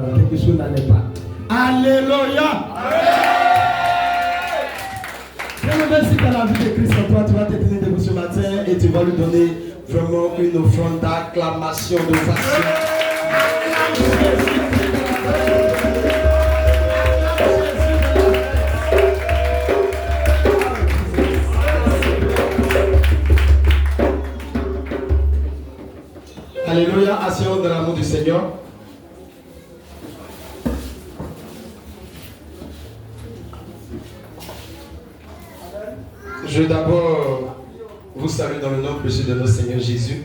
quelque chose n'allait pas. Alléluia. Bien, si tu as la vie de Christ en toi, tu vas te tenir debout ce matin et tu vas lui donner vraiment une offrande d'acclamation, de façon. Alléluia, asseyons dans l'amour du Seigneur. Je vais d'abord vous saluer dans le nom précieux de notre Seigneur Jésus.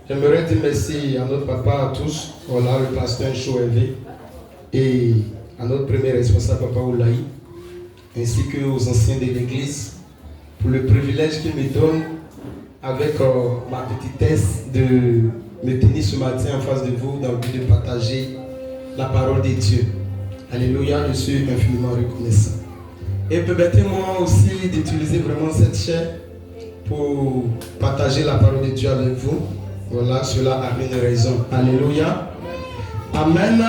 J'aimerais dire merci à notre papa, à tous, voilà, le pasteur Chouévé, et à notre premier responsable, papa Oulaï, ainsi qu'aux anciens de l'église, pour le privilège qu'ils me donnent avec ma petitesse de me tenir ce matin en face de vous dans le but de partager la parole de Dieu. Alléluia, je suis infiniment reconnaissant. Et permettez-moi aussi d'utiliser vraiment cette chair pour partager la parole de Dieu avec vous. Voilà, cela a une raison. Alléluia. Amen.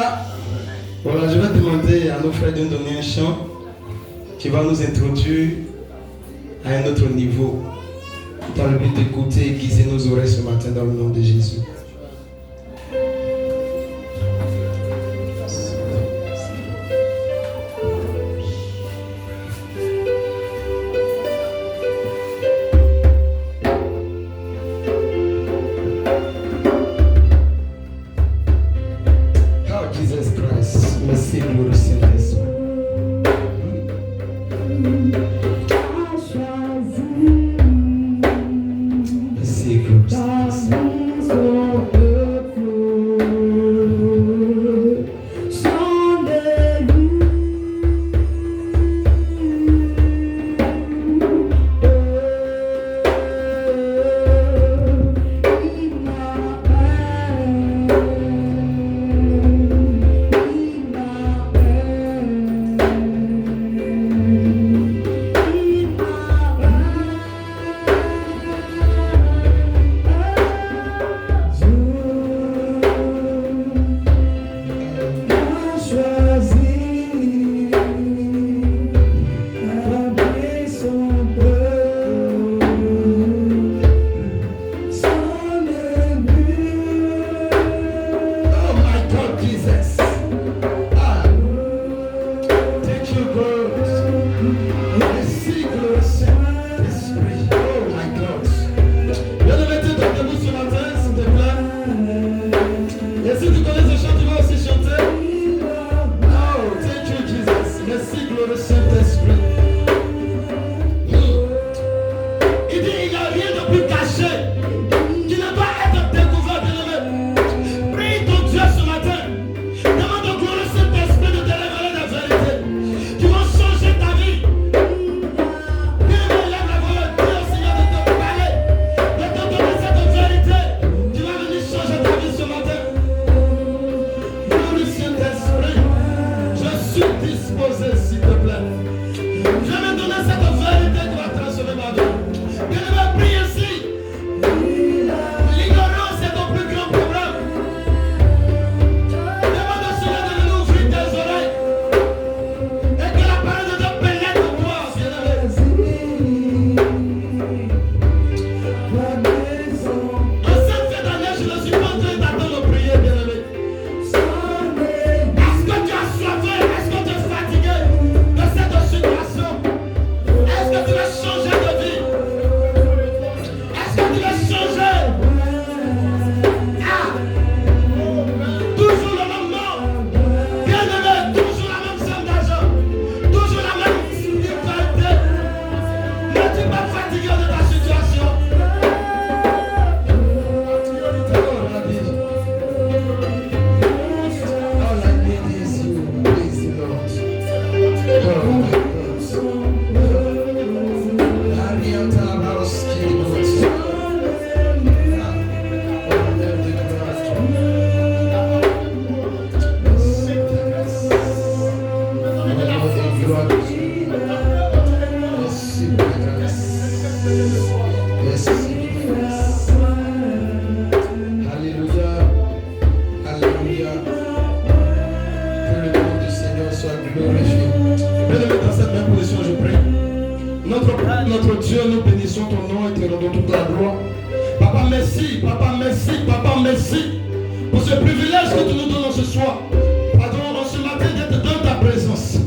Voilà, je vais demander à nos frères de nous donner un chant qui va nous introduire à un autre niveau, dans le but d'écouter et aiguiser nos oreilles ce matin dans le nom de Jésus. Est-ce que tu as soif? Est-ce que tu es fatigué de cette glorifié. Bien-aimé, dans cette même position, je prie. Notre Père, notre Dieu, nous bénissons ton nom et te rendons toute la gloire. Papa, merci, papa, merci, papa, merci pour ce privilège que tu nous donnes ce soir. Pardon, ce matin d'être dans ta présence.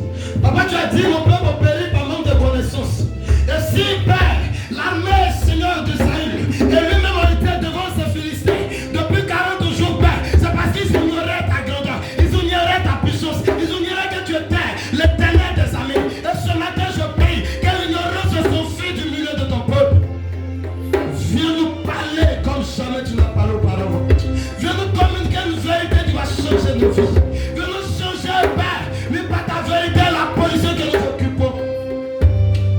Papa, tu as dit, mon peuple périt par manque de connaissance. Et si, Père, l'armée, Seigneur de Saïl, et lui-même a été devant ces Philistins depuis 40 jours, Père, c'est parce qu'ils ignoraient ta grandeur, ils ignoraient ta puissance, ils ignoraient que tu étais l'éternel des armées. Et ce matin, je prie que l'ignorance s'enfuit du milieu de ton peuple. Viens nous parler comme jamais tu n'as parlé auparavant. Viens nous communiquer une vérité qui va changer nos vies. Viens nous changer, Père, mais par ta vérité, la position que nous occupons.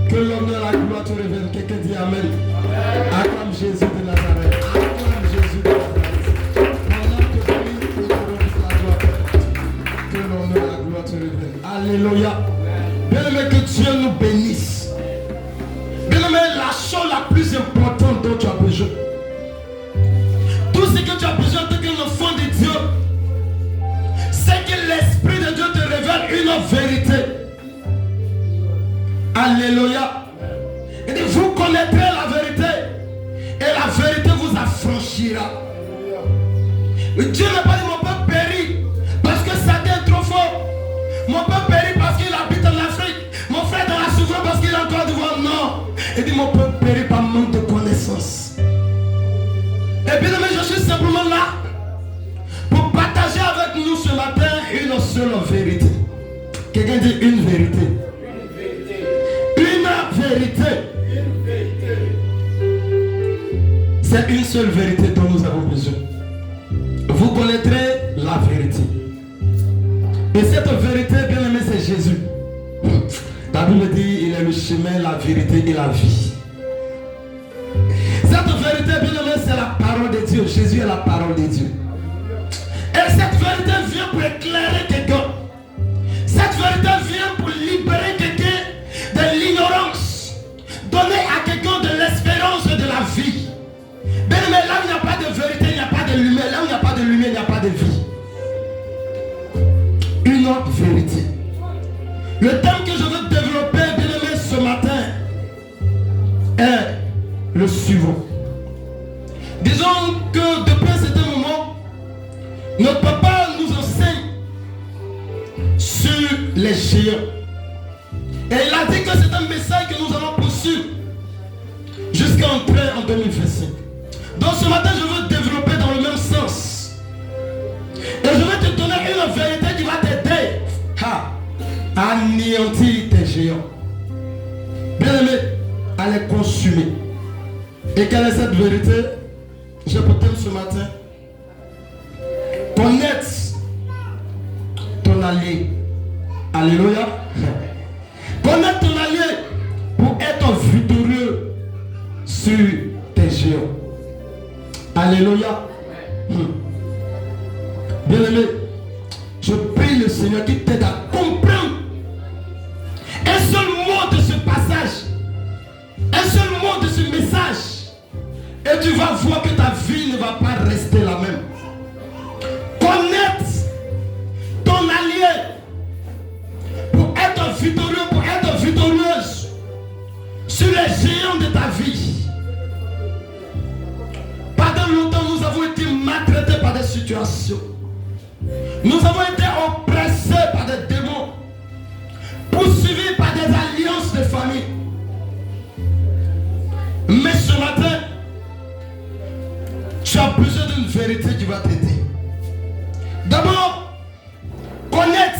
Que l'honneur et la gloire te révèlent. Quelqu'un dit Amen. Acclame Jésus de Nazareth. Acclame Jésus de Nazareth. Pendant que Jésus te glorifie la gloire. Que l'honneur et la gloire te révèlent. Alléluia. Bien-aimé, que Dieu nous bénisse. Bien-aimé, la chose la plus importante dont tu as besoin. Tout ce que tu as besoin de qu'un enfant de Dieu, c'est que l'Esprit de Dieu te révèle une vérité. Alléluia. Il dit, vous connaîtrez la vérité et la vérité vous affranchira. Dieu n'a pas dit mon peuple périt parce que Satan est trop fort. Mon peuple périt parce qu'il habite en Afrique. Mon frère dans la souffrance parce qu'il est encore devant. Non. Il dit mon peuple périt par manque de connaissance. Et bien aimé, je suis simplement là pour partager avec nous ce matin une seule vérité. Quelqu'un dit une vérité. Une vérité. C'est une seule vérité dont nous avons besoin. Vous connaîtrez la vérité. Et cette vérité, bien aimé, c'est Jésus. La Bible dit, il est le chemin, la vérité et la vie. Cette vérité, bien aimé, c'est la parole de Dieu. Jésus est la parole de Dieu. Et cette vérité vient pour éclairer quelqu'un. Cette vérité vient pour libérer quelqu'un de l'ignorance. Donner à quelqu'un de l'espérance de la vie. Bien aimé, là où il n'y a pas de vérité, il n'y a pas de lumière. Là où il n'y a pas de lumière, il n'y a pas de vie. Une autre vérité. Le thème que je veux développer, bien aimé, ce matin est le suivant. Disons que depuis un certain moment, notre papa nous enseigne sur les géants. Et il a dit que c'est un message que nous allons poursuivre jusqu'à entrer en 2025. Donc ce matin, je veux développer dans le même sens. Et je vais te donner une vérité qui va t'aider à anéantir tes géants. Bien aimé, à les consumer. Et quelle est cette vérité? J'ai pour thème ce matin. Connaître ton allié. Alléluia. Connaître ton allié pour être victorieux sur tes géants. Alléluia. Bien aimé, je prie le Seigneur qui t'aide à comprendre un seul mot de ce passage, un seul mot de ce message, et tu vas voir que ta vie ne va pas rester la même. Connaître ton allié pour être victorieux, pour être victorieuse sur les géants de ta vie. Pendant longtemps, nous avons été maltraités par des situations. Nous avons été oppressés par des démons, poursuivis par des alliances de famille. Mais ce matin, tu as besoin d'une vérité qui va t'aider. D'abord, connaître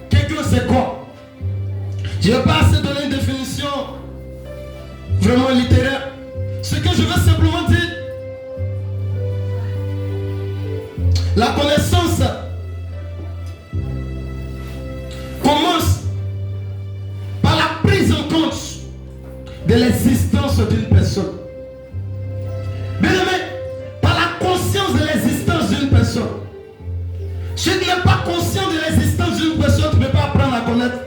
quelqu'un, c'est quoi? Je ne vais pas assez donner une définition vraiment littéraire. Ce que je veux simplement dire, la connaissance commence par la prise en compte de l'existence d'une personne. Bien aimé, par la conscience de l'existence d'une personne. Si tu n'es pas conscient de l'existence d'une personne, tu ne peux pas apprendre à connaître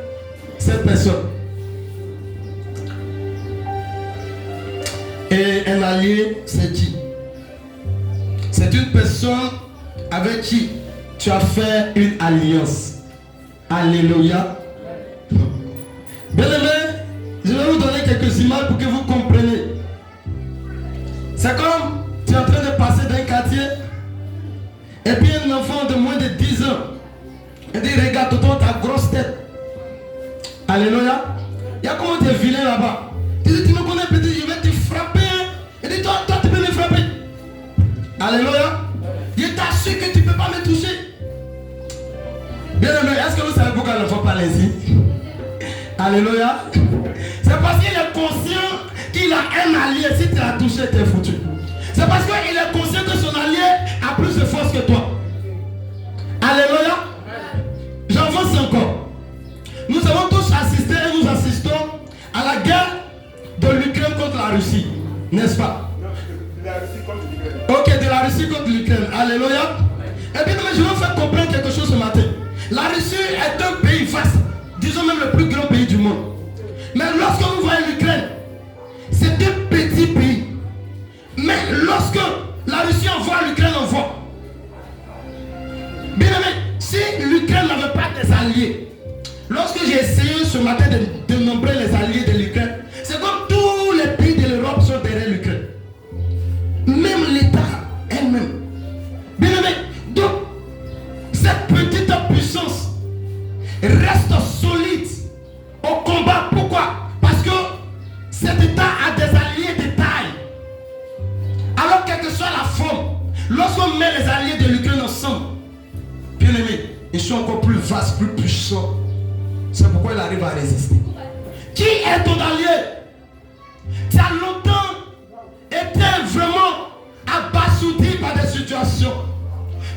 cette personne. Et un allié, c'est qui? C'est une personne avec qui tu as fait une alliance. Alléluia. Bien aimé, je vais vous donner quelques images pour que vous compreniez. C'est comme tu es en train de passer d'un quartier et puis un enfant de moins de 10 ans il dit regarde tonton ta grosse tête. Alléluia. Il y a comment tu es vilain là-bas. Tu dis tu me connais petit, je vais te frapper. Il dit toi tu peux me frapper. Alléluia. Je t'assure que tu ne peux pas me toucher. Bien aimé, est-ce que vous savez pourquoi l'enfant parle ainsi? Alléluia. C'est parce qu'il est conscient qu'il a un allié. Si tu l'as touché, tu es foutu. C'est parce qu'il est conscient que son allié a plus de force que toi. Alléluia. J'avance encore. Nous avons tous assisté et nous assistons à la guerre de l'Ukraine contre la Russie. N'est-ce pas? De la Russie contre l'Ukraine. Ok, de la Russie contre l'Ukraine. Alléluia. Et bien, je vais vous faire comprendre quelque chose ce matin. La Russie est un pays vaste. Disons même le plus grand pays du monde. Mais lorsque vous voyez l'Ukraine, c'est un petit pays. Mais lorsque la Russie envoie, l'Ukraine envoie. Bien aimé, si l'Ukraine n'avait pas des alliés, lorsque j'ai essayé ce matin de nombrer les alliés de l'Ukraine, c'est comme tous les pays de l'Europe sont derrière l'Ukraine. Même l'État elle-même. Bien aimé, donc cette petite puissance reste solide au combat. Pourquoi? Parce que cet État a des alliés de taille. Alors quelle que soit la forme, lorsqu'on met les alliés de l'Ukraine ensemble, bien aimé, ils sont encore plus vastes, plus puissants. C'est pourquoi il arrive à résister. Qui est ton allié? Tu as longtemps été vraiment abasourdi par des situations.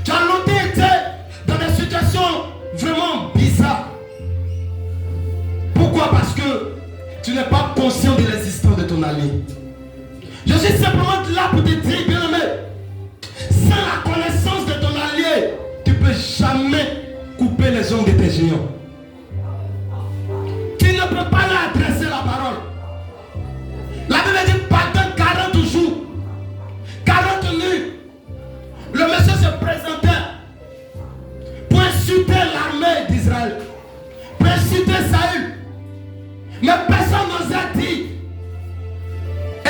Tu as longtemps été dans des situations vraiment bizarres. Pourquoi? Parce que tu n'es pas conscient de l'existence de ton allié. Je suis simplement là pour te dire, bien aimé, sans la connaissance de ton allié, tu ne peux jamais couper les ongles de tes géants. Tu ne peux pas leur adresser la parole. La Bible dit pendant 40 jours, 40 nuits, le monsieur se présentait pour insulter l'armée d'Israël, pour insulter Saül. Mais personne n'osait dire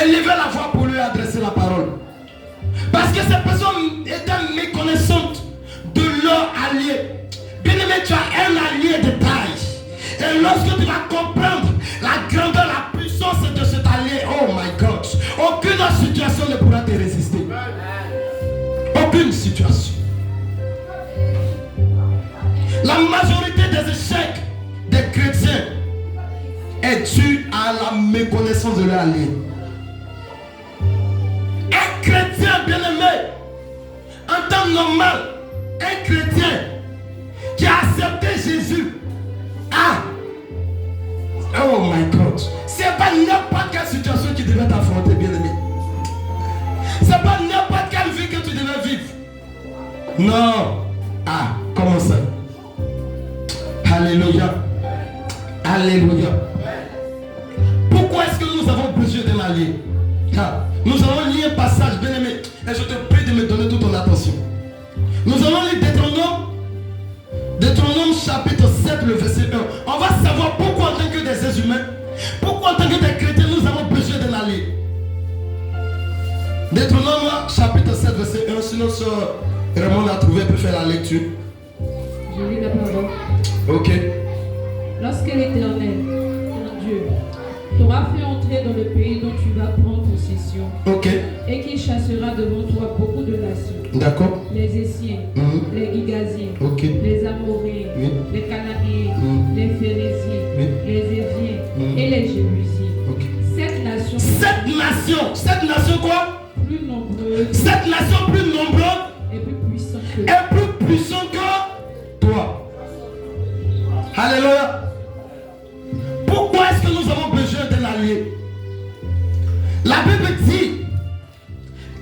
élever la voix pour lui adresser la parole. Parce que ces personnes étaient méconnaissantes de leur allié. Bien aimé, tu as un allié de taille. Et lorsque tu vas comprendre la grandeur, la puissance de cet allié, oh my God, aucune situation ne pourra te résister. Aucune situation. La majorité des échecs des chrétiens est due à la méconnaissance de leur allié. Un chrétien bien-aimé, en temps normal, un chrétien qui a accepté Jésus, oh my God, c'est pas n'importe quelle situation qui devait t'affronter, bien-aimé. C'est pas n'importe quelle vie que tu devais vivre. Non. Comment ça? Alléluia. Alléluia. Pourquoi est-ce que nous avons besoin d'un allié? Nous allons lire un passage, bien aimé, et je te prie de me donner toute ton attention. Nous allons lire Deutéronome chapitre 7, le verset 1. On va savoir pourquoi en tant que des êtres humains, pourquoi en tant que des chrétiens, nous avons besoin d'un allié. Deutéronome chapitre 7, verset 1. Sinon, ce Raymond l'a trouvé, peut faire la lecture. Je lis la parole. Ok. Lorsque l'Éternel, ton Dieu, t'aura fait entrer dans le pays dont tu vas prendre possession, Ok. et qu'il chassera devant toi beaucoup de nations. D'accord. Les Essiens, les Gigaziens, Ok. les Amoréens, Oui. les Cananéens, les Phéréziens, Oui. les Éviens et les Jébusiens. Ok. Cette nation Cette nation quoi? plus nombreuse Cette nation plus nombreuse et plus puissante que est plus puissante que toi. Alléluia. Pourquoi est-ce que nous avons besoin d'un allié? La Bible dit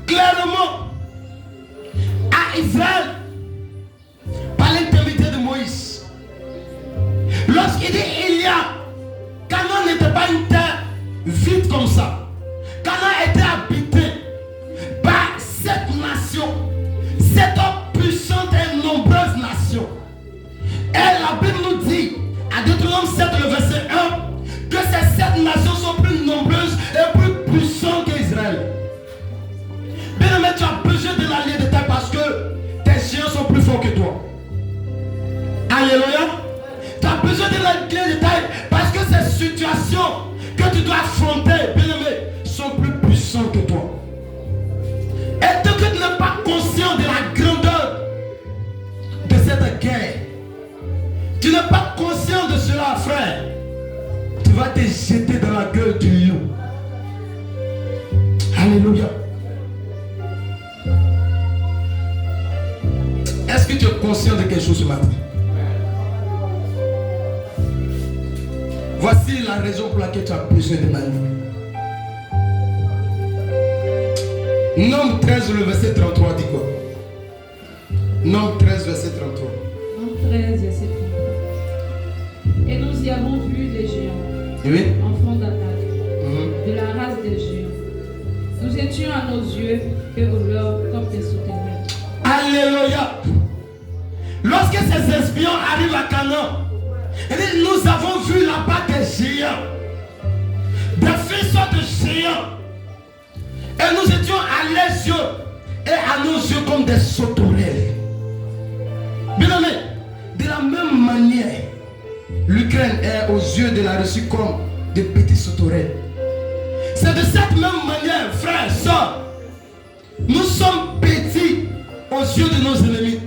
clairement à Israël par l'intermédiaire de Moïse. Lorsqu'il dit Canaan n'était pas une terre vide comme ça. Canaan était habité par cette nation, cette puissante et nombreuse nation. Et la Bible nous dit à Deutéronome 7, le verset 1, que ces 7 nations sont plus nombreuses et plus puissantes qu'Israël. Bien aimé, tu as besoin de l'allié de taille parce que tes géants sont plus forts que toi. Alléluia. Tu as besoin de l'allié de taille parce que ces situations que tu dois affronter, bien aimé, sont plus puissantes que toi. Et tant que tu n'es pas conscient de la grandeur de cette guerre, tu n'es pas conscient de cela, frère, tu vas te jeter dans la gueule du loup. Alléluia. Est-ce que tu es conscient de quelque chose ce matin? Voici la raison pour laquelle tu as besoin de m'allier. Nombre 13, le verset 33 dit quoi? Nombre 13, verset 33. Nombre 13, verset 33. Et nous y avons vu des géants, Oui. enfants d'Anak, de la race des géants. Nous étions à nos yeux et aux leurs comme des sauterelles. Alléluia. Lorsque ces espions arrivent à Canaan, nous avons vu là-bas des géants, des faisceaux de géants. Et nous étions à leurs yeux et à nos yeux comme des sauterelles. Bien aimé, de la même manière, l'Ukraine est aux yeux de la Russie comme des petits sauterelles. C'est de cette même manière, frères, sœurs, nous sommes petits aux yeux de nos ennemis,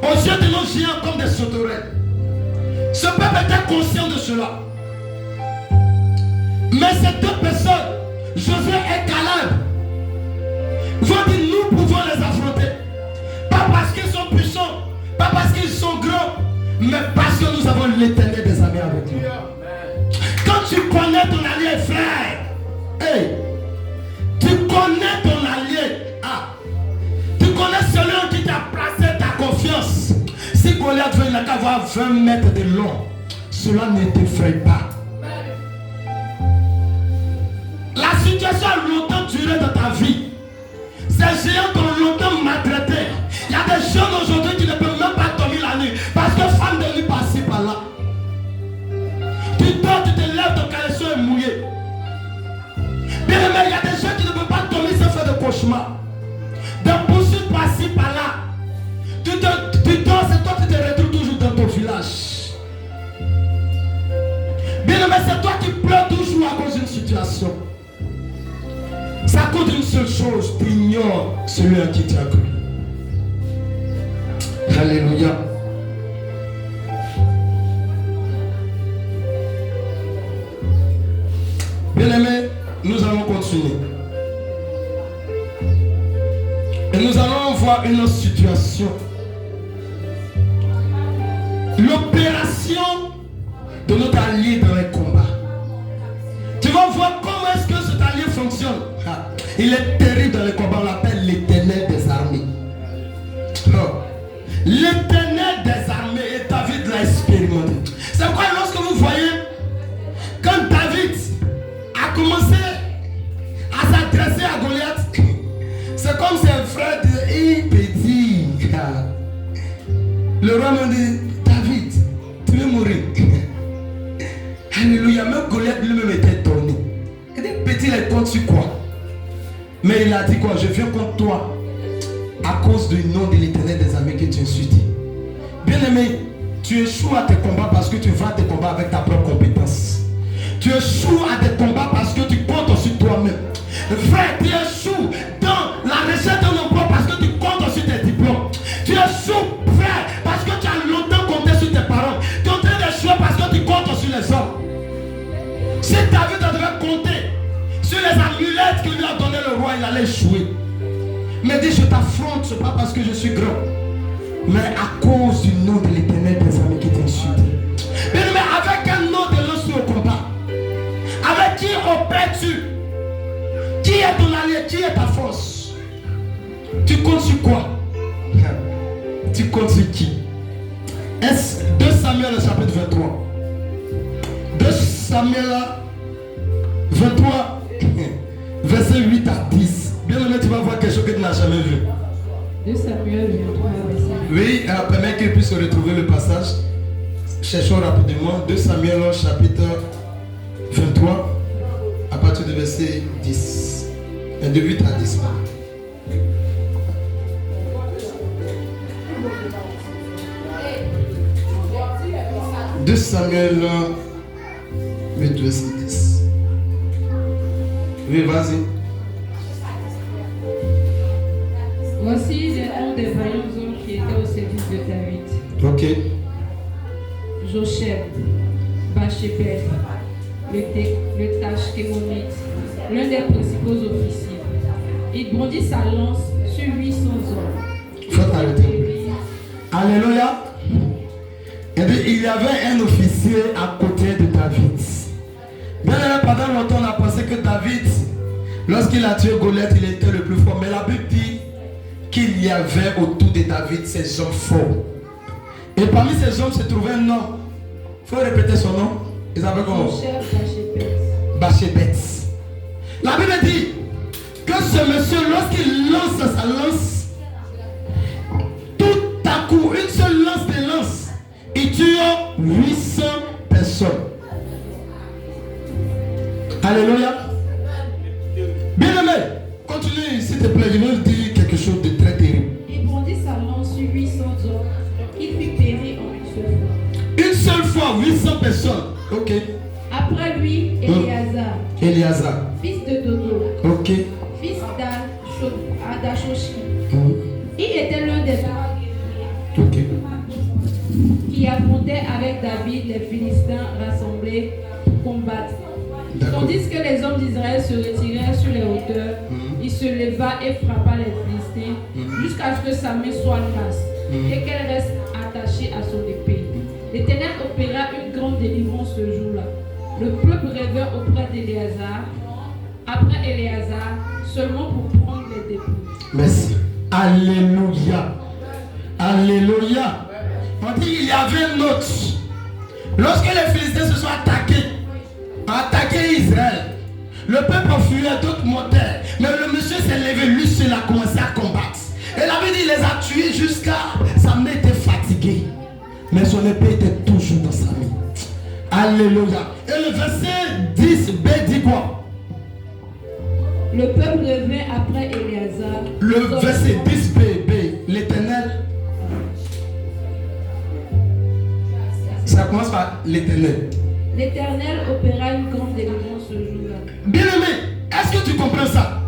aux yeux de nos géants comme des sauterelles. Ce peuple était conscient de cela. Mais ces deux personnes, Josué et Caleb, vont dire nous pouvons les affronter. Pas parce qu'ils sont puissants, pas parce qu'ils sont grands, mais parce que nous avons l'Éternel des armées avec nous. Quand tu connais ton allié, frère, hey, tu connais ton allié. Tu connais celui en qui t'a placé ta confiance. Si Goliath veut, il n'a qu'à avoir 20 mètres de long. Cela ne t'effraie pas. La situation a longtemps duré dans ta vie. Ces géants t'ont longtemps maltraité. Il y a des jeunes aujourd'hui qui ne peuvent même pas dormir la nuit parce que femme de nuit passe par là. Tu dors, tu te lèves, ton caleçon est mouillé. Bien aimé, il y a des gens qui ne peuvent pas dormir sans faire de cauchemar. Des poursuites par-ci, par-là. Tu dors, c'est toi qui te retrouves toujours dans ton village. Bien aimé, c'est toi qui pleures toujours à cause d'une situation. C'est à cause d'une seule chose, tu ignores celui à qui tu as cru. Alléluia. Bien aimé, nous allons continuer. Et nous allons voir une autre situation. L'opération de notre allié dans les combats. Tu vas voir comment est-ce que cet allié fonctionne. Il est terrible dans les combats, on l'appelle l'Éternel des armées. Non. L'Éternel des armées, et David l'a expérimenté. C'est pourquoi lorsque vous voyez, quand David a commencé à s'adresser à Goliath, c'est comme si un frère disait, petit. Le roi me dit, David, tu veux mourir. Alléluia, même Goliath lui-même était étonné. Il dit, petit, il compte sur quoi? Mais il a dit quoi? Je viens contre toi à cause du nom de l'Éternel des armées que tu insultes. Bien aimé, tu échoues à tes combats parce que tu vas à tes combats avec ta propre compétence. Tu échoues à tes combats parce que tu comptes sur toi-même. Frère, tu échoues dans la recherche d'un emploi parce que tu comptes sur tes diplômes. Tu échoues, frère, parce que tu as longtemps compté sur tes parents. Tu es en train d'échouer parce que tu comptes sur les hommes. Si David devait compter sur les amulettes que lui a donné le roi, il allait échouer. Mais dit, je t'affronte, ce n'est pas parce que je suis grand, mais à cause du nom de l'Éternel des armées qui t'insulte. Mais avec un nom de l'homme au combat, avec qui opères-tu? Qui est ton allié? Qui est ta force? Tu comptes sur quoi? Tu comptes sur qui? Est-ce 2 Samuel chapitre 23? 2 Samuel 23 verset 8 à 10. Bien aimé, tu vas voir quelque chose que tu n'as jamais vu. 2 Samuel 23 verset 8. Oui, permet qu'il puisse retrouver le passage. cherchons rapidement 2 Samuel chapitre 23 à partir du verset 10. Et de 8 à 10. 2 Samuel 8, verset 10. Oui, vas-y. Voici les noms des vaillants hommes qui étaient au service de David. Ok. Jocheb, Bachébeth, le Tachkémonite, l'un des principaux officiers. Il brandit sa lance sur 800 hommes. Faut t'arrêter. Alléluia. Et puis, il y avait un officier à côté de David. Bien aimé, pendant longtemps, on a pensé que David, lorsqu'il a tué Goliath, il était le plus fort. Mais la Bible dit qu'il y avait autour de David ces hommes forts. Et parmi ces hommes se trouvait un homme. Il faut répéter son nom. Ils avaient comment? Bachébeth. La Bible dit que ce monsieur, lorsqu'il lance sa lance, tout à coup, une seule lance de lance, il tue 800 personnes. Alléluia. Bien aimé, continue s'il te plaît, je vais te dire quelque chose de très terrible. Il brandit sa lance sur 800 hommes. Il fit périr en une seule fois. Une seule fois, 800 personnes. Ok. Après lui, Éléazar, Éléazar. fils de Dodo, Ok. fils d'Ashoshi. Mhm. Il était l'un des Ok. qui affrontait avec David les Philistins rassemblés pour combattre. D'accord. Tandis que les hommes d'Israël se retirèrent sur les hauteurs, il se leva et frappa les Philistins jusqu'à ce que sa main soit lasse et qu'elle reste attachée à son épée. L'Éternel opéra une grande délivrance ce jour-là. Le peuple revint auprès d'Éléazar, après Éléazar, seulement pour prendre les dépôts. Merci. Alléluia. Alléluia. On dit il y avait un autre. Lorsque les Philistins se sont attaqué Israël, le peuple fuyait, d'autres montaient. Mais le monsieur s'est levé, lui seul a commencé à combattre. Et la Bible dit il les a tués jusqu'à sa main était fatiguée. Mais son épée était toujours dans sa main. Alléluia. Et le verset 10b dit quoi? Le peuple revint après Éléazar. Le verset 10b, l'Éternel. Ça commence par l'Éternel. L'Éternel opéra une grande délivrance ce jour-là. Bien aimé, est-ce que tu comprends ça?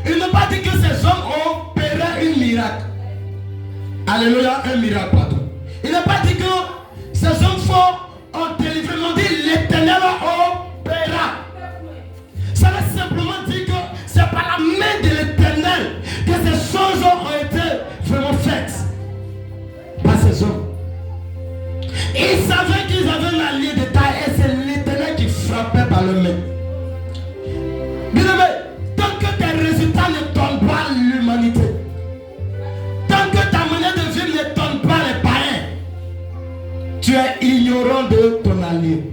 Il n'a pas dit que ces hommes ont opéré un miracle. Alléluia, un miracle, pardon. Il n'a pas dit que ces hommes forts ont délivré. Il dit l'Éternel opéra. Ça veut simplement dire que c'est par la main de l'Éternel que ces choses ont été vraiment faites par ces hommes. Ils savaient qu'ils avaient un allié de taille et c'est l'Éternel qui frappait par le main. Bien aimé, tant que tes résultats ne tombent pas l'humanité, tant que ta manière de vivre ne tombe pas les païens, tu es ignorant de ton allié.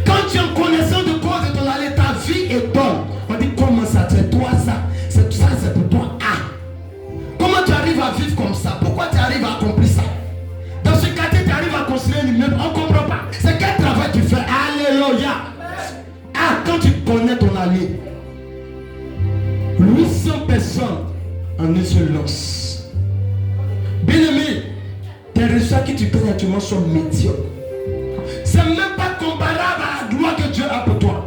Quand tu es en connaissance de cause de ton allié, ta vie est bonne. On dit comment ça, c'est toi ça, c'est pour toi. Ah, comment tu arrives à vivre comme ça? Pourquoi tu arrives à accomplir ça? Dans ce quartier, tu arrives à construire un immeuble, on ne comprend pas. C'est quel travail tu fais? Alléluia. Ah, quand tu connais ton allié, 800 personnes en une seule lance. Bien aimé, tes résultats que tu gagnes actuellement sont médiocres. C'est même pas comparable à la gloire que Dieu a pour toi.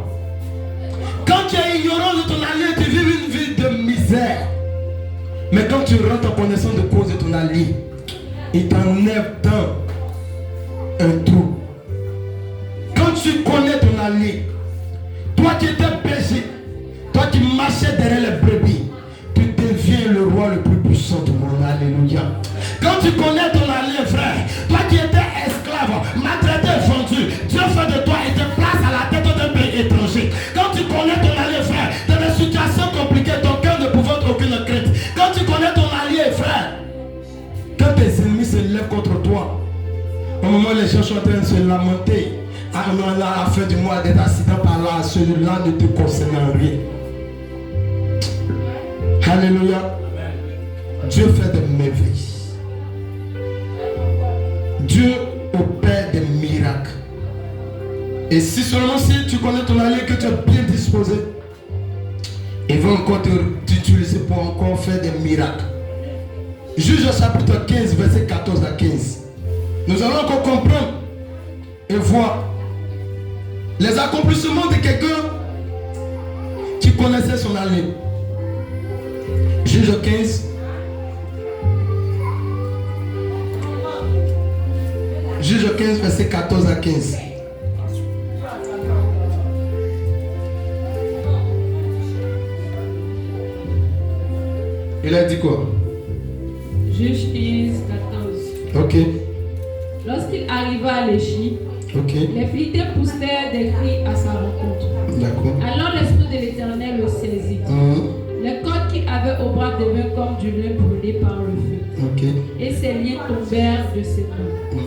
Quand tu es ignorant de ton allié, tu vis une vie de misère. Mais quand tu rentres en connaissance de cause de ton allié, il t'enlève dans un trou. Quand tu connais ton allié, toi qui étais berger, toi qui marchais derrière les brebis, tu deviens le roi le plus puissant du monde. Alléluia. Quand tu connais ton allié, frère, toi qui étais esclave, maltraité, vendu, Dieu fait de toi et te place à la tête d'un pays étranger. Quand tu connais ton allié, frère, dans des situations compliquées, ton cœur ne pouvait aucune crainte. Quand tu connais ton allié, frère, quand tes ennemis se lèvent contre toi, au moment où les gens sont en train de se lamenter, à la fin du mois, des accidents par là, celui-là ne te concerne en rien. Alléluia. Dieu fait des merveilles. Dieu opère des miracles. Et si seulement si tu connais ton allié, que tu es bien disposé, il va encore t'utiliser pour encore faire des miracles. Juge chapitre 15, verset 14 à 15. Nous allons encore comprendre et voir les accomplissements de quelqu'un qui connaissait son allié. Juge 15. Juge 15, verset 14 à 15. Il a dit quoi? Juge 15, 14. Ok. Lorsqu'il arriva à l'Échi, Ok. les Philistins poussèrent des cris à sa rencontre. D'accord. Alors l'Esprit de l'Éternel le saisit. Les cordes qu'il avait au bras devinrent comme du lin brûlé par le feu. Ok. Et ses liens tombèrent de ses mains.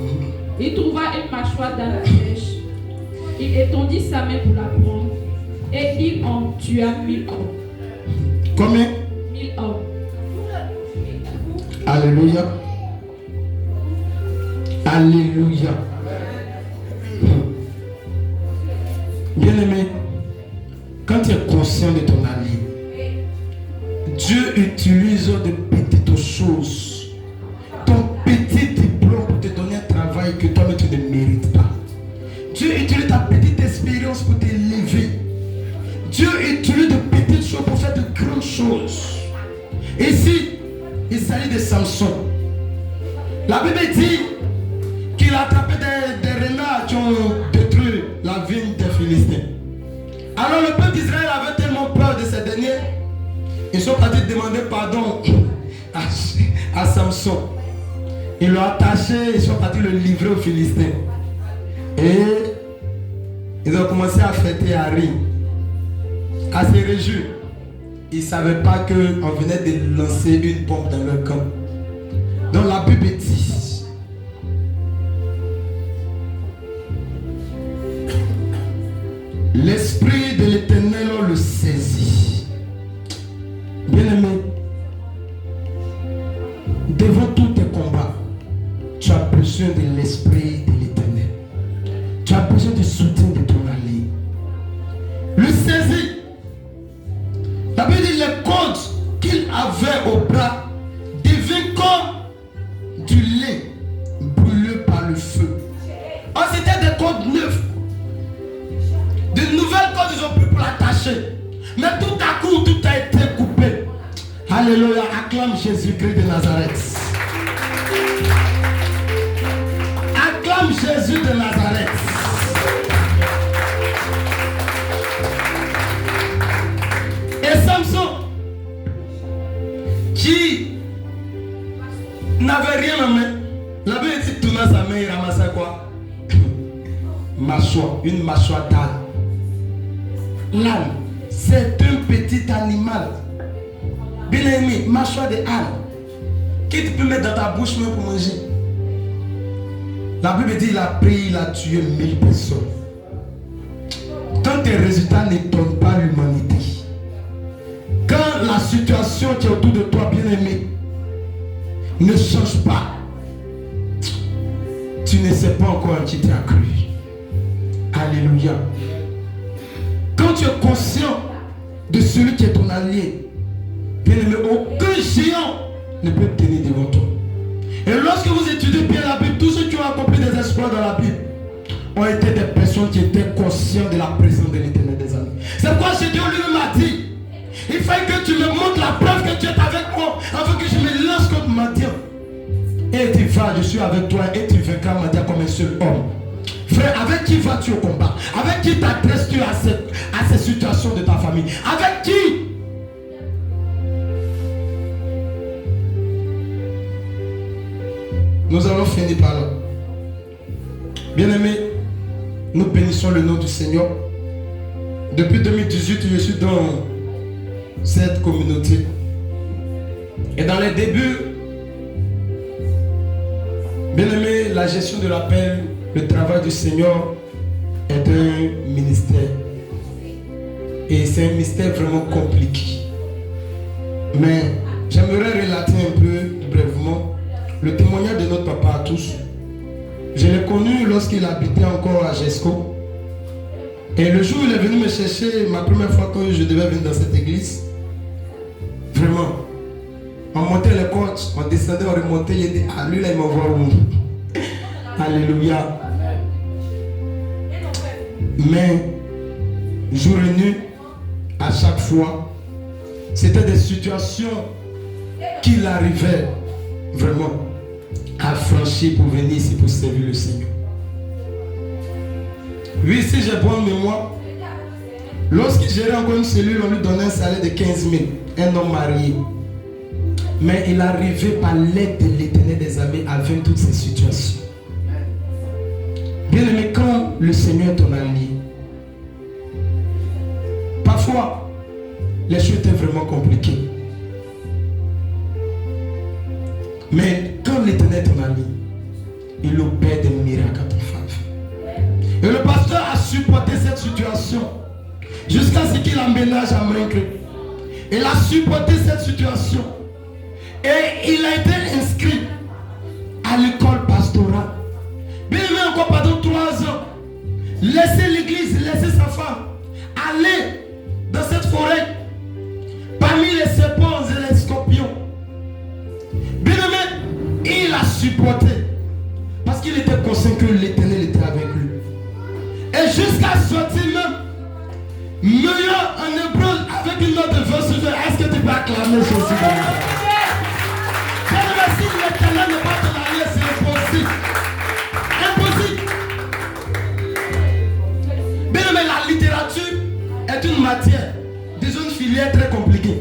Il trouva une mâchoire d'âne sèche. Il étendit sa main pour la prendre. Et il en tua 1000 hommes. Combien? 1000 hommes. Alléluia. Alléluia. Bien-aimé, quand tu es conscient de ton allié, Dieu utilise de petites choses, ton petit diplôme pour te donner un travail que toi-même tu ne mérites pas. Dieu utilise ta petite expérience pour t'élever. Dieu utilise de petites choses pour faire de grandes choses. Ici, il s'agit de Samson. La Bible dit qu'il a attrapé des renards qui ont détruit la vigne des Philistins. Alors le peuple d'Israël avait tellement peur de ces derniers, ils sont partis demander pardon à Samson. Ils l'ont attaché, ils sont partis le livrer aux Philistins. Et ils ont commencé à fêter, à rire, à se réjouir. Ils ne savaient pas qu'on venait de lancer une bombe dans leur camp. Donc la Bible dit, l'Esprit de l'Éternel le saisit. Bien-aimé, devant tous tes combats, tu as besoin de l'Esprit de l'Éternel. Tu as besoin du soutien de ton allié. Le saisit. La Bible dit les cordes qu'il avait au bras deviennent comme du lait brûlé par le feu. Oh, c'était des cordes neuves. De nouvelles cordes, ils ont pris pour l'attacher. Mais tout à coup, tout a été coupé. Alléluia, acclame Jésus-Christ de Nazareth. Acclame Jésus de Nazareth. Et Samson, qui n'avait rien en main, la Bible dit tourna sa main, il ramassait quoi? Mâchoire, une mâchoire d'âne. L'âne, c'est un petit animal. Bien aimé, mâchoire de âne. Qui tu peux mettre dans ta bouche même pour manger? La Bible dit il a pris, il a tué 1000 personnes. Quand tes résultats n'étonnent pas l'humanité, quand la situation qui est autour de toi, bien aimé, ne change pas, tu ne sais pas encore qui t'a cru. Alléluia. Quand tu es conscient de celui qui est ton allié, bien aimé, aucun géant ne peut tenir devant toi. Et lorsque vous étudiez bien la Bible, tous ceux qui ont accompli des exploits dans la Bible ont été des personnes qui étaient conscientes de la présence de l'Éternel des armées. C'est pourquoi Dieu lui m'a dit, il fallait que tu me montres la preuve que tu es avec moi, afin que je me lance contre Madian. Et tu vas, je suis avec toi, et tu vaincras Madian comme un seul homme. Frère, avec qui vas-tu au combat? Avec qui t'adresses-tu à ces situations de ta famille? Avec qui? Nous allons finir par là. Bien-aimés, nous bénissons le nom du Seigneur. Depuis 2018, je suis dans cette communauté. Et dans les débuts, bien-aimés, la gestion de l'appel, le travail du Seigneur est un ministère. Et c'est un mystère vraiment compliqué. Mais j'aimerais relater un peu brièvement le témoignage de notre papa à tous. Je l'ai connu lorsqu'il habitait encore à Gesco. Et le jour où il est venu me chercher, ma première fois que je devais venir dans cette église, vraiment, on montait les côtes, on descendait, on remontait, il dit, ah lui là il m'envoie où? Alléluia. Mais, jour et nuit, à chaque fois, c'était des situations qu'il arrivait vraiment à franchir pour venir ici pour servir le Seigneur. Oui, si j'ai bonne mémoire, lorsqu'il gérait encore une cellule, on lui donnait un salaire de 15 000, un homme marié. Mais il arrivait par l'aide de l'Éternel des armées à vaincre toutes ces situations. Bien aimé, quand le Seigneur est ton allié, parfois, les choses étaient vraiment compliquées. Mais quand l'Éternel est ton allié, il opère des miracles à ton faveur. Et le pasteur a supporté cette situation jusqu'à ce qu'il emménage à Mringue. Il a supporté cette situation. Et il a été inscrit à l'école pastorale. Bien aimé, encore pendant 3 ans, laisser l'église, laisser sa femme, aller dans cette forêt, parmi les serpents et les scorpions. Bien aimé, il a supporté, parce qu'il était conscient que l'Éternel était avec lui. Et jusqu'à sortir même, meilleur en hébreu avec une note de 20 sur 20. Est-ce que tu peux acclamer Jésus? Bien aimé, si l'Éternel n'est pas ton allié, c'est impossible. Impossible. Bien aimé, la littérature est une matière, disons une filière très compliquée.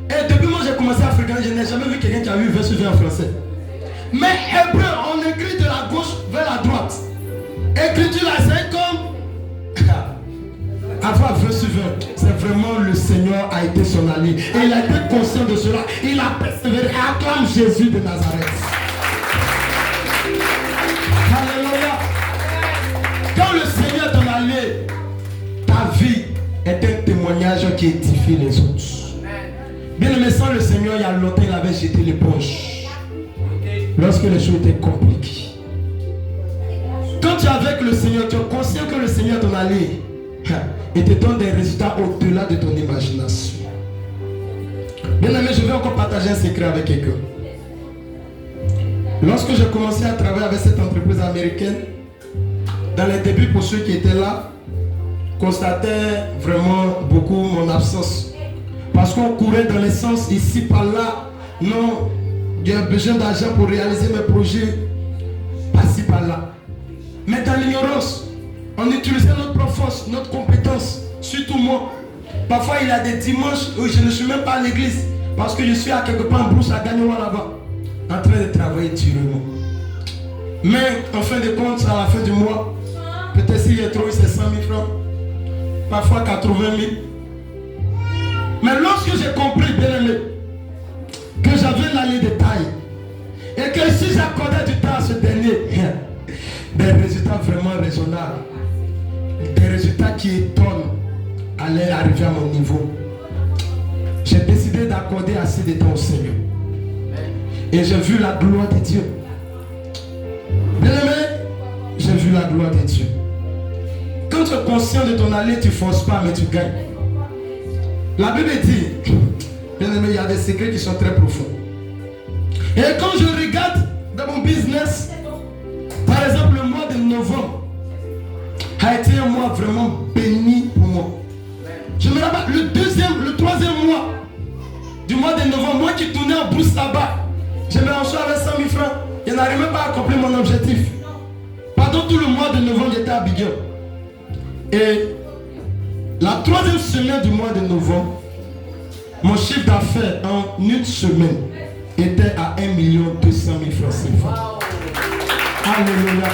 Et depuis moi j'ai commencé à fréquenter, je n'ai jamais vu quelqu'un qui a eu 20 sur 20 en français. Mais hébreu, on écrit de la gauche vers la droite. Écriture là, c'est comme avoir 20 sur 20. C'est vraiment le Seigneur a été son allié. Et il a été conscient de cela. Il a persévéré. Acclame Jésus de Nazareth. Alléluia. Quand le Seigneur est ton allié, ta vie est un témoignage qui édifie les autres. Bien aimé, sans le Seigneur, il y a longtemps, il avait jeté l'éponge. Lorsque les choses étaient compliquées. Quand tu es avec le Seigneur, tu es conscient que le Seigneur est ton allié. Et te donne des résultats au-delà de ton imagination. Bien aimé, je vais encore partager un secret avec quelqu'un. Lorsque j'ai commencé à travailler avec cette entreprise américaine, dans les débuts, pour ceux qui étaient là, constataient vraiment beaucoup mon absence. Parce qu'on courait dans les sens ici, par là. Non, j'ai besoin d'argent pour réaliser mes projets. Par-ci, par-là. Mais dans l'ignorance, on utilisait notre force, notre compétence. Surtout moi. Parfois, il y a des dimanches où je ne suis même pas à l'église. Parce que je suis à quelque part en brousse à Gagnoua là-bas. En train de travailler durement. Mais en fin de compte, à la fin du mois, peut-être s'il y a trop, c'est 100 000 francs. Parfois 80 000. Mais lorsque j'ai compris, bien aimé, que j'avais l'allié de taille, et que si j'accordais du temps à ce dernier, des résultats vraiment raisonnables, des résultats qui étonnent, allaient arriver à mon niveau, j'ai décidé d'accorder assez de temps au Seigneur. Et j'ai vu la gloire de Dieu. Bien aimé, j'ai vu la gloire de Dieu. Quand tu es conscient de ton allié, tu ne forces pas, mais tu gagnes. La Bible dit, bien aimé, il y a des secrets qui sont très profonds. Et quand je regarde dans mon business, par exemple le mois de novembre a été un mois vraiment béni pour moi. Je me rappelle le troisième mois du mois de novembre, moi qui tournais en brousse là-bas, je me reçois avec 100 000 francs. Je n'arrivais pas à accomplir mon objectif. Pendant tout le mois de novembre, j'étais à Biguin. Et la troisième semaine du mois de novembre, mon chiffre d'affaires en une semaine était à 1 200 000 francs CFA. Alléluia.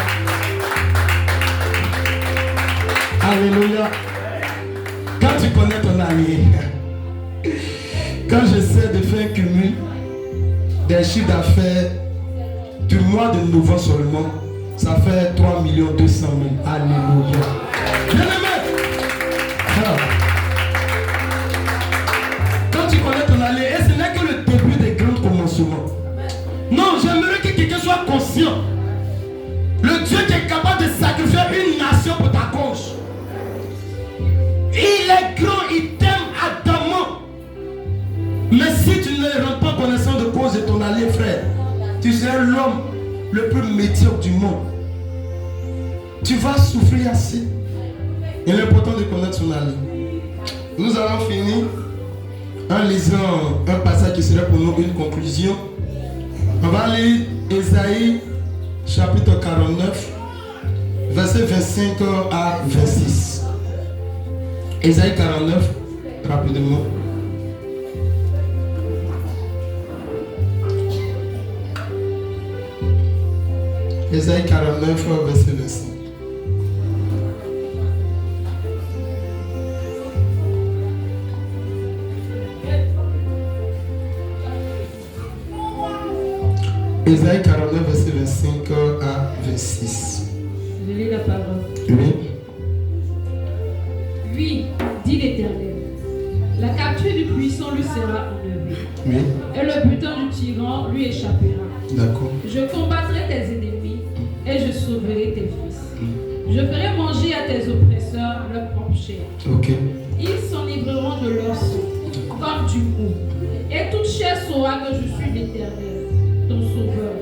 Alléluia. Quand tu connais ton allié, quand j'essaie de faire un cumul des chiffres d'affaires du mois de novembre seulement, ça fait 3 200 000. Alléluia. Bien aimé. Quand tu connais ton allié, et ce n'est que le début des grands commencements. Non, j'aimerais que quelqu'un soit conscient. Le Dieu qui est capable de sacrifier une nation pour ta cause. tu vas souffrir assez. Il est important de connaître son ami. Nous allons finir en lisant un passage qui serait pour nous une conclusion. On va lire Ésaïe chapitre 49, verset 25 à 26. Ésaïe 49, rapidement. Ésaïe 49, verset 25. Ésaïe 49, verset 25 à 26. Je lis la parole. Oui. Oui, dit l'Éternel, la capture du puissant lui sera enlevée, Oui. et le butin du tyran lui échappera. D'accord. Je combattrai tes ennemis et je sauverai tes fils. Je ferai manger à tes oppresseurs leur propre chair. Ok. Ils s'enivreront de leur sang, comme du mou. Et toute chair saura que je suis l'Éternel, ton sauveur,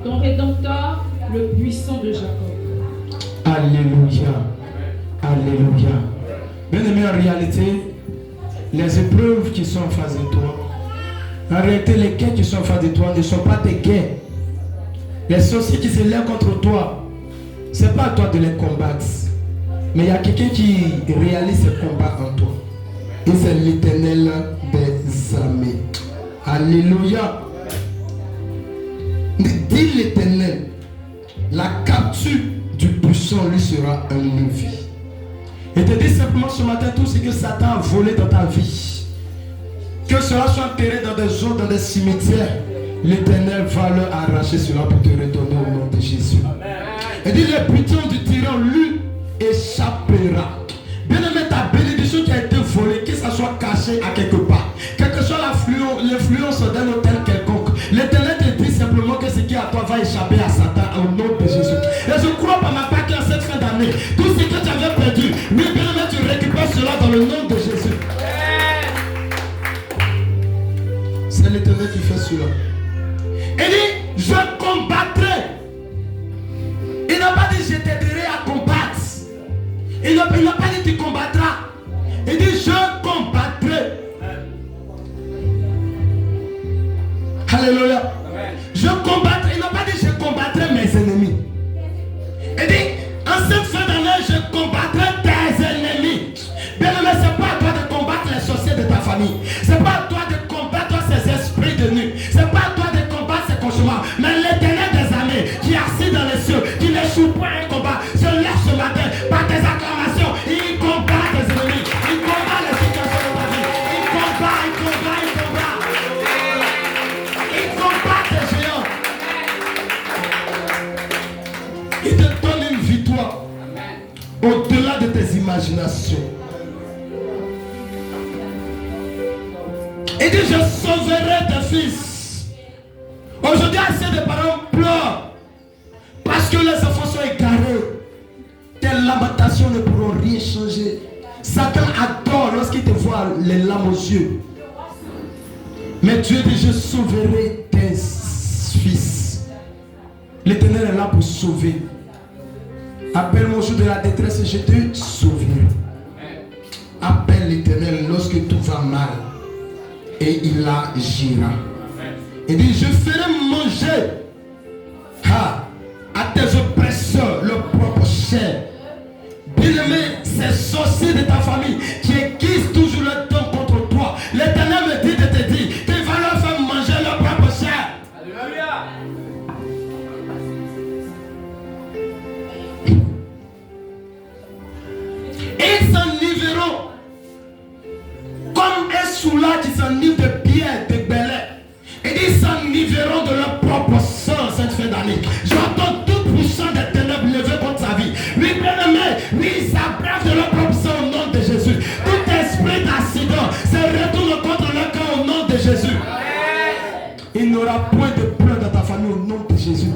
ton rédempteur, le puissant de Jacob. Alléluia. Alléluia. Bien-aimé, en réalité, les épreuves qui sont en face de toi, en réalité, les guerres qui sont en face de toi ne sont pas tes guerres. Les sorciers qui se lèvent contre toi, ce n'est pas à toi de les combattre. Mais il y a quelqu'un qui réalise ce combat en toi. Et c'est l'Éternel des armées. Alléluia. Dit l'Éternel, la capture du puissant lui sera enlevée. Et te dis simplement ce matin tout ce que Satan a volé dans ta vie, que cela soit enterré dans des eaux, dans des cimetières, l'Éternel va leur arracher cela pour te retourner au nom de Jésus. Et dit le butin du tyran lui échappera. Bien aimé, ta bénédiction qui a été volée, que ça soit caché à quelque part, quelle que soit l'influence d'un hôtel quelconque, l'Éternel te dit simplement que ce qui est à toi va échapper à Satan au nom de Jésus. Et je crois par ma part qu'en cette fin d'année, tout ce que tu avais perdu, oui, bien aimé, tu récupères cela dans le nom de Jésus. C'est l'Éternel qui fait cela. Il dit, je combattrai. Il n'a pas dit, je t'aiderai à combattre. Il n'a pas dit, tu combattras. Il dit, je combattrai. Alléluia. Je combattrai. Il n'a pas dit, je combattrai mes ennemis. Il dit, en cette fin d'année, je combattrai tes ennemis. Bien aimé, ce n'est pas à toi de combattre les sorciers de ta famille. Ce n'est pas à toi de combattre ces esprits de nuit. Ce n'est pas à toi de combattre ces cauchemars. Mais l'Éternel des armées, qui est assis dans les cieux, qui n'échoue pas un combat, se lève ce matin par tes acclamations. Il combat tes ennemis. Il combat les situations de ta vie. Il combat, il combat, il combat. Il combat tes géants. Il te donne une victoire au-delà de tes imaginations. Il dit, je sauverai tes fils. Aujourd'hui, assez de parents pleurent parce que les enfants sont égarés. Tes lamentations ne pourront rien changer. Satan adore lorsqu'il te voit les larmes aux yeux. Mais Dieu dit, je sauverai tes fils. L'Éternel est là pour sauver. Appelle-moi au jour de la détresse et je te sauverai. Appelle l'Éternel lorsque tout va mal. Et il agira. Il dit, je ferai manger à tes oppresseurs leur propre chair. Bien-aimé, ces sorciers de ta famille qui aiguisent toujours le temps contre toi, l'Éternel me dit de te dire qu'il va leur faire manger leur propre chair. Alléluia. Ils s'enivreront comme un soulard qui s'enivre de pierre, de belets. Et ils s'enivreront de leur propre sang cette fin d'année. J'entends tout puissant des ténèbres lever contre sa vie. Oui, bien-aimé, oui, ils s'abreuvent de leur propre sang au nom de Jésus. Tout esprit d'accident se retourne contre leur camp au nom de Jésus. Il n'aura point de pleurs dans ta famille au nom de Jésus.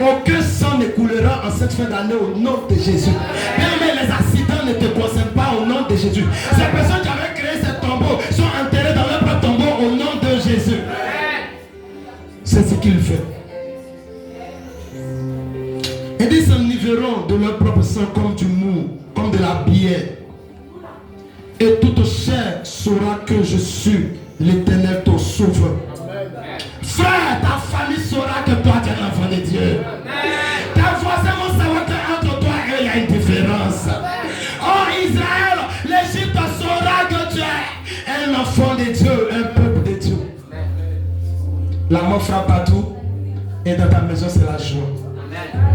Aucun sang ne coulera en cette fin d'année au nom de Jésus. Bien-aimé, les accidents ne te concernent pas au nom de Jésus. Ces personnes qui avaient créé ces tombeaux sont enterrées dans leur propre tombeau au nom de Jésus. ce qu'il fait. Et ils s'enivreront de leur propre sang comme du mou, comme de la bière. Et toute chair saura que je suis l'Éternel ton sauveur. Frère, ta famille saura que toi tu es l'enfant de Dieu. Ta voisin vont savoir qu'entre toi et eux il y a une différence. Oh Israël, l'Égypte saura que tu es un enfant de Dieu, un peuple de Dieu. La mort frappe partout et dans ta maison c'est la joie.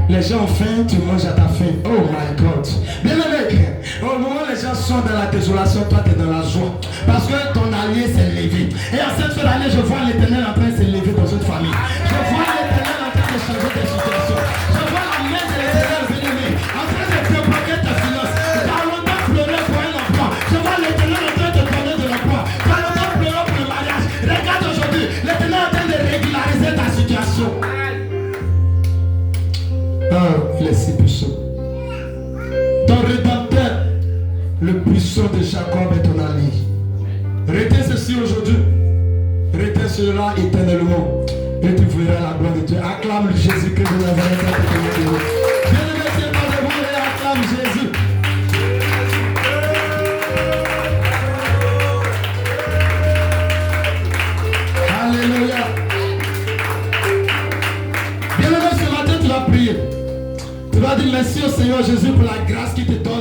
Les gens ont faim, tu manges à ta faim. Oh my God. Bien aimé, au moment où les gens sont dans la désolation, toi tu es dans la joie. Parce que ton allié s'est levé. Et en cette fin d'année, je vois l'Éternel en train de se lever dans une famille. Je vois l'Éternel en train de changer tes situations. Je vois la main de l'Éternel venir en train de débloquer tes finances. Tu as longtemps pleuré pour un emploi. Je vois l'Éternel en train de te donner de l'emploi. Tu as longtemps pleuré pour le mariage. Regarde aujourd'hui, l'Éternel est en train de régulariser ta situation. Il est si puissant. Ton rédempteur, le puissant de Jacob est ton allié. Retiens ceci aujourd'hui. Retiens cela éternellement. Et tu verras la gloire de Dieu. Acclame Jésus-Christ de Nazareth. Bien-aimé, tiens-toi debout et acclame Jésus. Alléluia. Bien-aimé, ce matin tu vas prier. Tu vas dire merci au Seigneur Jésus pour la grâce qu'il te donne